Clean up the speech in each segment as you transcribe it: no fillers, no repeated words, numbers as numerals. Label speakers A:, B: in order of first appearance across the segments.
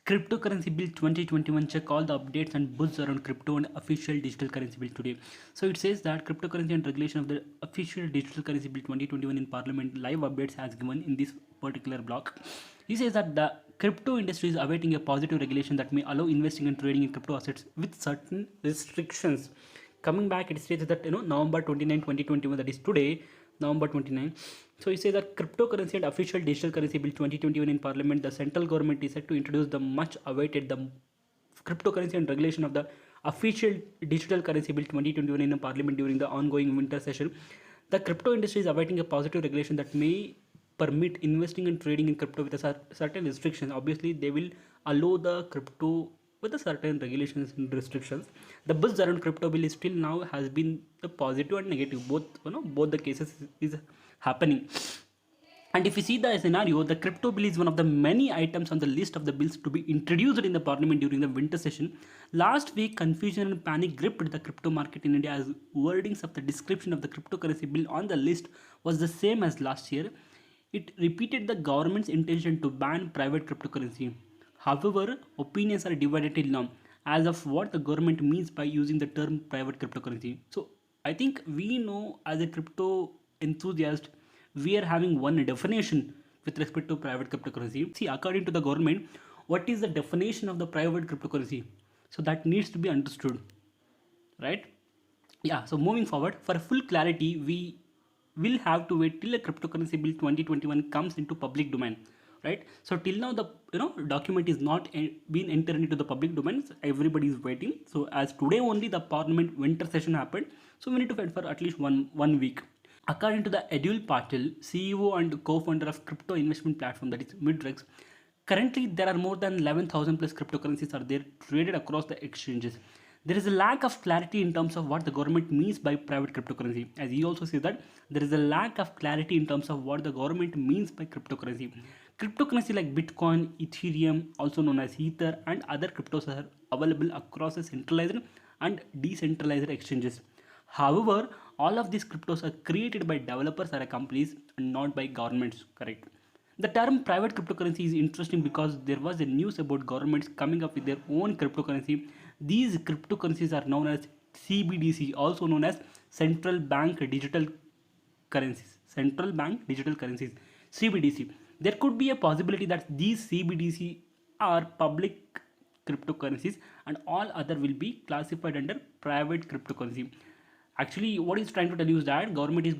A: Cryptocurrency Bill 2021. Check all the updates and buzz around crypto and official digital currency bill today. So it says that cryptocurrency and regulation of the official digital currency bill 2021 in Parliament live updates has given in this particular block. He says that the crypto industry is awaiting a positive regulation that may allow investing and trading in crypto assets with certain restrictions. Coming back, it states that November 29, 2021, that is today, November 29. So it says that cryptocurrency and official digital currency bill 2021 in Parliament, the central government is set to introduce the much awaited the cryptocurrency and regulation of the official digital currency bill 2021 in Parliament during the ongoing winter session. The crypto industry is awaiting a positive regulation that may permit investing and trading in crypto with a certain restrictions. Obviously, they will allow the crypto with a certain regulations and restrictions. The buzz around crypto bill is still now has been the positive and negative. Both the cases is happening. And if you see the scenario, the crypto bill is one of the many items on the list of the bills to be introduced in the parliament during the winter session. Last week, confusion and panic gripped the crypto market in India as wordings of the description of the cryptocurrency bill on the list was the same as last year. It repeated the government's intention to ban private cryptocurrency. However, opinions are divided till now as of what the government means by using the term private cryptocurrency. So I think we know as a crypto enthusiast, we are having one definition with respect to private cryptocurrency. See, according to the government, what is the definition of the private cryptocurrency? So that needs to be understood, right? Yeah, so moving forward, for full clarity, we will have to wait till a cryptocurrency bill 2021 comes into public domain, right? So till now the document is not been entered into the public domain. So everybody is waiting. So as today only the parliament winter session happened, so we need to wait for at least one week. According to the Edul Patil, CEO and co-founder of crypto investment platform that is Midrex, currently there are more than 11,000 plus cryptocurrencies are there traded across the exchanges. There is a lack of clarity in terms of what the government means by private cryptocurrency. As he also says that there is a lack of clarity in terms of what the government means by cryptocurrency. Cryptocurrency like Bitcoin, Ethereum, also known as Ether, and other cryptos are available across the centralized and decentralized exchanges. However, all of these cryptos are created by developers or companies and not by governments, correct? The term private cryptocurrency is interesting because there was a news about governments coming up with their own cryptocurrency. These cryptocurrencies are known as CBDC, also known as central bank digital currencies. Central bank digital currencies, CBDC. There could be a possibility that these CBDC are public cryptocurrencies and all other will be classified under private cryptocurrency. Actually, what he's trying to tell you is that government is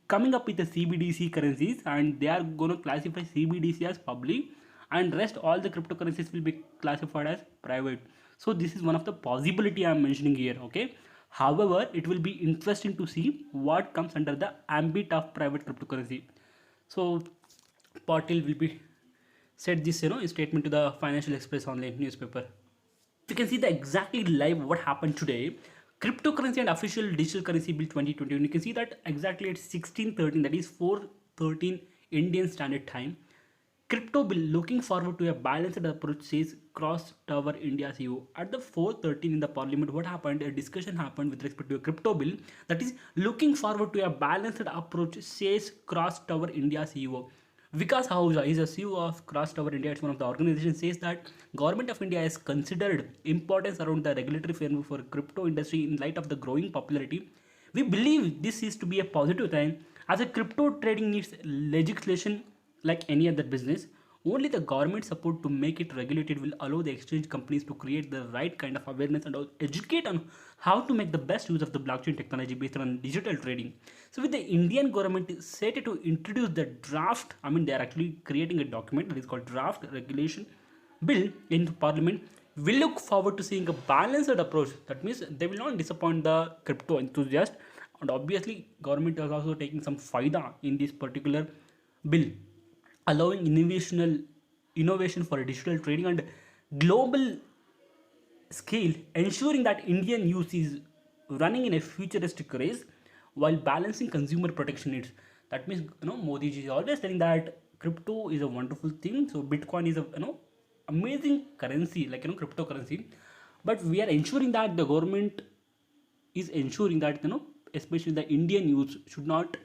A: coming up with the CBDC currencies and they are going to classify CBDC as public and rest all the cryptocurrencies will be classified as private. So this is one of the possibility I am mentioning here, okay? However, it will be interesting to see what comes under the ambit of private cryptocurrency. So Patil will be said this statement to the Financial Express online newspaper. You can see the exactly live what happened today. Cryptocurrency and official digital currency bill 2020. And you can see that exactly at 16:13, that is 4:13 Indian Standard Time. Crypto bill looking forward to a balanced approach, says Cross Tower India CEO. At the 4:13 in the parliament, what happened? A discussion happened with respect to a crypto bill that is looking forward to a balanced approach, says Cross Tower India CEO. Vikas Ahuja is a CEO of Cross Tower India. It's one of the organizations. Says that Government of India has considered importance around the regulatory framework for crypto industry in light of the growing popularity. We believe this is to be a positive time as a crypto trading needs legislation like any other business. Only the government support to make it regulated will allow the exchange companies to create the right kind of awareness and educate on how to make the best use of the blockchain technology based on digital trading. So with the Indian government set to introduce the draft, I mean they are actually creating a document that is called draft regulation bill in parliament. We look forward to seeing a balanced approach. That means they will not disappoint the crypto enthusiast. And obviously government is also taking some faida in this particular bill, allowing innovation for digital trading and global scale, ensuring that Indian use is running in a futuristic race while balancing consumer protection needs. That means Modi ji is always telling that crypto is a wonderful thing. So Bitcoin is a amazing currency, like cryptocurrency. But we are ensuring that the government is ensuring that especially the Indian youth should not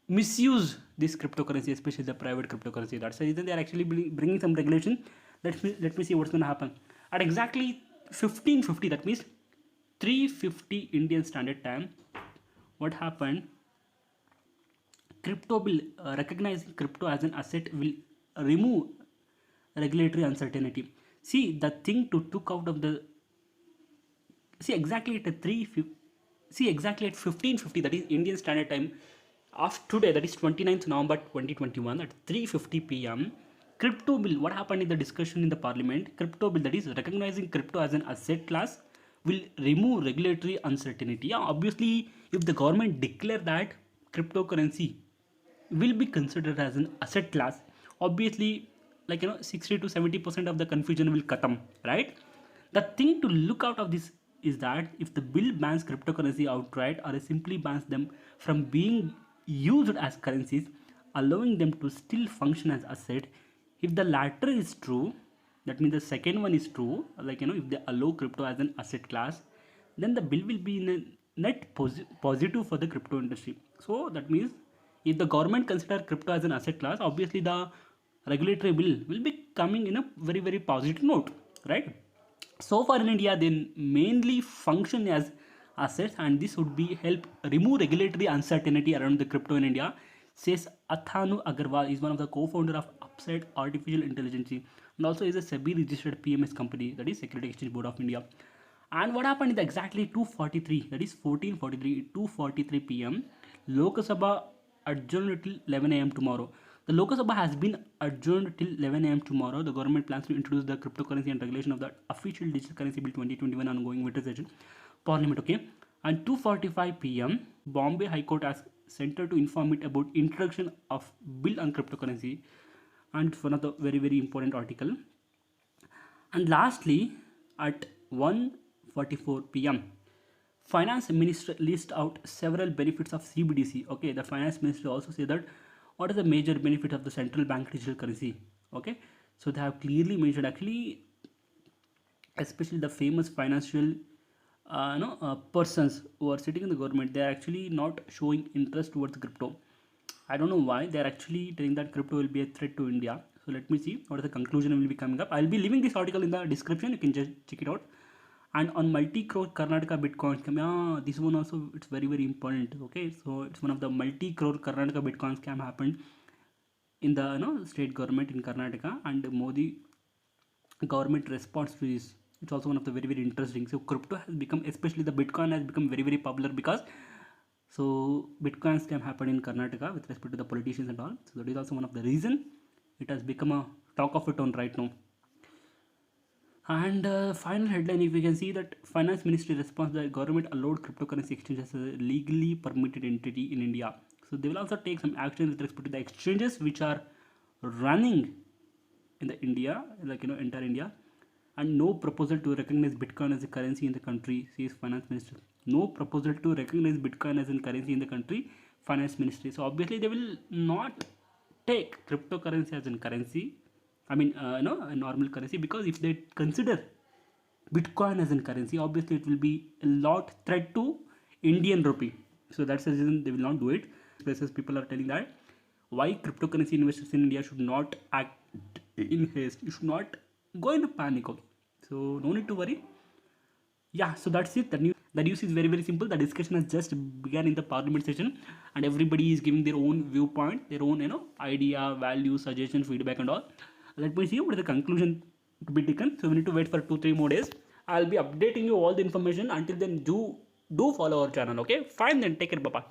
A: misuse this cryptocurrency, especially the private cryptocurrency. That's the reason they are actually bringing some regulation Let me see what's going to happen at exactly 15:50. That means 3:50 Indian Standard Time. What happened? Crypto will recognizing crypto as an asset will remove regulatory uncertainty. See, the thing to took out of the see exactly at 15:50, that is Indian Standard Time of today, that is 29th November 2021 at 3:50 p.m. Crypto bill. What happened in the discussion in the parliament? Crypto bill, that is recognizing crypto as an asset class, will remove regulatory uncertainty. Yeah, obviously, if the government declare that cryptocurrency will be considered as an asset class, obviously, 60 to 70% of the confusion will come, right? The thing to look out of this is that if the bill bans cryptocurrency outright or simply bans them from being used as currencies, allowing them to still function as asset, if the latter is true, that means the second one is true, if they allow crypto as an asset class, then the bill will be in a net positive for the crypto industry. So that means if the government consider crypto as an asset class, obviously the regulatory bill will be coming in a very very positive note, right? So far in India, they mainly function as assets, and this would be help remove regulatory uncertainty around the crypto in India, says Athanu Agarwal, is one of the co-founder of Upside Artificial Intelligence, and also is a SEBI registered PMS company, that is Security Exchange Board of India. And what happened is exactly 2:43, that is 14:43, 2:43 p.m. Lok Sabha adjourned till 11 a.m. tomorrow. The Lok Sabha has been adjourned till 11 a.m. tomorrow. The government plans to introduce the cryptocurrency and regulation of the official digital currency bill 2021 ongoing winter session parliament. Okay, and 2:45 p.m. Bombay High Court has sent to inform it about introduction of bill on cryptocurrency, and it's one of the very very important article. And lastly, at 1:44 p.m. Finance Minister list out several benefits of CBDC. Okay, the Finance Minister also say that what is the major benefit of the central bank digital currency. Okay, so they have clearly mentioned, actually, especially the famous financial persons who are sitting in the government, they are actually not showing interest towards crypto. I don't know why. They are actually telling that crypto will be a threat to India. So let me see what is the conclusion will be coming up. I'll be leaving this article in the description. You can just check it out. And on multi-crore Karnataka Bitcoin scam, yeah, this one also, it's very very important. Okay, so it's one of the multi-crore Karnataka Bitcoin scam happened in the state government in Karnataka, and Modi government response to this. It's also one of the very very interesting. So crypto has become, especially the Bitcoin, has become very very popular because so Bitcoin scam happened in Karnataka with respect to the politicians and all. So that is also one of the reason it has become a talk of its own right now. And final headline, if we can see that Finance Ministry response, the government allowed cryptocurrency exchange as a legally permitted entity in India. So they will also take some action with respect to the exchanges which are running in the India, entire India, and no proposal to recognize Bitcoin as a currency in the country, says Finance Minister. No proposal to recognize Bitcoin as a currency in the country, Finance Ministry. So obviously they will not take cryptocurrency as a currency. I mean, a normal currency, because if they consider Bitcoin as a currency, obviously it will be a lot threat to Indian rupee. So that's the reason they will not do it. Places people are telling that why cryptocurrency investors in India should not act in haste. You should not go into panic. Okay, so no need to worry. Yeah, so that's it. The news is very very simple. The discussion has just begun in the parliament session, and everybody is giving their own viewpoint, their own idea, value, suggestion, feedback, and all. Let me see what is the conclusion to be taken. So we need to wait for 2-3 more days. I'll be updating you all the information. Until then, do follow our channel. Okay, fine then. Take care. Bye bye.